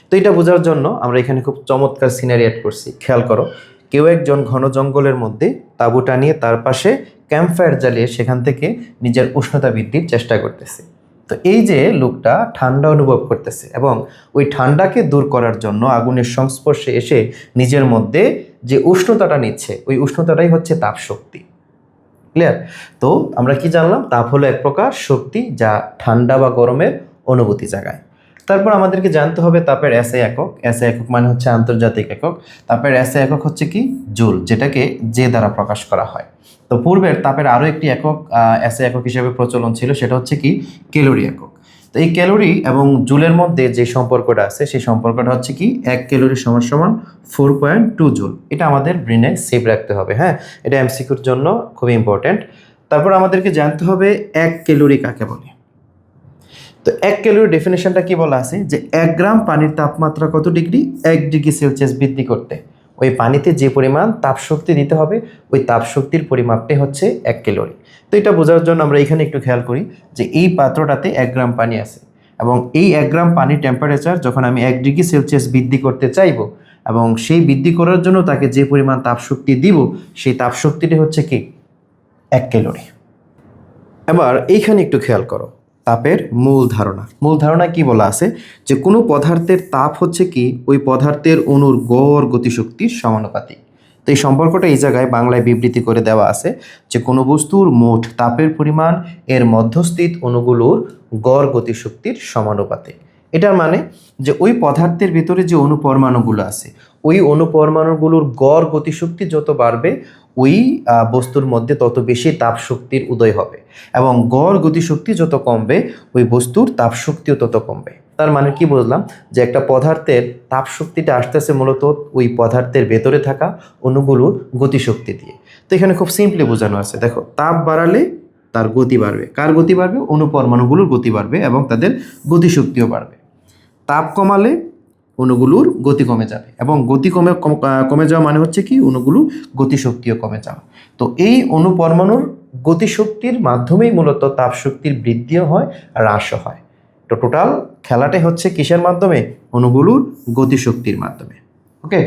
তো এটা বোঝার জন্য আমরা এখানে খুব চমৎকার সিনারি অ্যাড করছি, খেয়াল করো। কেউ একজন ঘন জঙ্গলের মধ্যে তাঁবু টানিয়ে তার পাশে ক্যাম্প ফায়ার জ্বালিয়ে সেখান থেকে নিজের উষ্ণতা বৃদ্ধির চেষ্টা করতেছে। তো এই যে লোকটা ঠান্ডা অনুভব করতেছে এবং ওই ঠান্ডাকে দূর করার জন্য আগুনের সংস্পর্শে এসে নিজের মধ্যে যে উষ্ণতাটা নিচ্ছে, ওই উষ্ণতাটাই হচ্ছে তাপ শক্তি। ক্লিয়ার? তো আমরা কি জানলাম? তাপ হলো এক প্রকার শক্তি যা ঠান্ডা বা গরমের অনুভূতি জাগায়। তারপর আমাদেরকে জানতে হবে তাপের এসআই একক। এসআই একক মানে হচ্ছে আন্তর্জাতিক একক। তাপের এসআই একক হচ্ছে কি? জুল, যেটাকে যে দ্বারা প্রকাশ করা হয়। তো পূর্বের তাপের আরও একটি একক এসআই একক হিসেবে প্রচলন ছিল, সেটা হচ্ছে কি? ক্যালোরি একক। তো এই ক্যালোরি এবং জুলের মধ্যে যে সম্পর্কটা আছে, সেই সম্পর্কটা হচ্ছে কি? 1 ক্যালোরি সমান সমান 4.2 জুল। এটা আমাদের ব্রেনে সেভ রাখতে হবে। হ্যাঁ, এটা এমসিকিউর জন্য খুবই ইম্পর্ট্যান্ট। তারপর আমাদেরকে জানতে হবে 1 ক্যালোরি কাকে বলে। তো 1 ক্যালোরি ডেফিনেশনটা কি বলা আছে? যে 1 গ্রাম পানির তাপমাত্রা কত ডিগ্রি? 1 ডিগ্রি সেলসিয়াস বৃদ্ধি করতে ওই পানিতে যে পরিমাণ তাপশক্তি দিতে হবে, ওই তাপশক্তির পরিমাপটাই হচ্ছে 1 ক্যালোরি। তো এটা বোঝার জন্য আমরা এখানে একটু খেয়াল করি যে এই পাত্রটাতে 1 গ্রাম পানি আছে এবং এই 1 গ্রাম পানির টেম্পারেচার যখন আমি 1 ডিগ্রি সেলসিয়াস বৃদ্ধি করতে চাইবো এবং সেই বৃদ্ধি করার জন্য তাকে যে পরিমাণ তাপশক্তি দিব, সেই তাপশক্তিটি হচ্ছে কি? 1 ক্যালোরি। এবার এইখানে একটু খেয়াল করো, তাপের মূল ধারণা। মূল ধারণা কি বলা আছে? যে কোনো পদার্থের তাপ হচ্ছে কি? ওই পদার্থের অণুর গড় গতিশক্তির সমানুপাতিক। তো এই সম্পর্কটা এই জায়গায় বাংলায় বিবৃতি করে দেওয়া আছে যে কোনো বস্তুর মোট তাপের পরিমাণ এর মধ্যস্থিত অণুগুলোর গড় গতিশক্তির সমানুপাতিক। এটার মানে যে ওই পদার্থের ভিতরে যে অণুপরমাণুগুলো আছে, ওই অণুপরমাণুগুলোর গড় গতিশক্তি যত বাড়বে, ওই বস্তুর মধ্যে তত বেশি তাপশক্তির উদয় হবে এবং গড় গতিশক্তি যত কমবে, ওই বস্তুর তাপশক্তিও তত কমবে। তার মানে কি বুঝলাম? যে একটা পদার্থের তাপশক্তিটা আসতেছে মূলত ওই পদার্থের ভেতরে থাকা অণুগুলোর গতিশক্তি দিয়ে। তো এখানে খুব সিম্পলি বোঝানো আছে, দেখো, তাপ বাড়ালে তার গতি বাড়বে। কার গতি বাড়বে? অণুপরমাণুগুলোর গতি বাড়বে এবং তাদের গতিশক্তিও বাড়বে। তাপ কমালে অণুগুলোর গতি কমে যাবে এবং গতি কমে যাওয়া মানে হচ্ছে কি? অণুগুলোর গতিশক্তিও কমে যাওয়া। তো এই অণুপরমাণুর গতিশক্তির মাধ্যমেই মূলত তাপশক্তির বৃদ্ধিও হয় আর হ্রাসও হয়। তো টোটাল খেলাটাই হচ্ছে কিসের মাধ্যমে? অণুগুলোর গতিশক্তির মাধ্যমে। ওকে,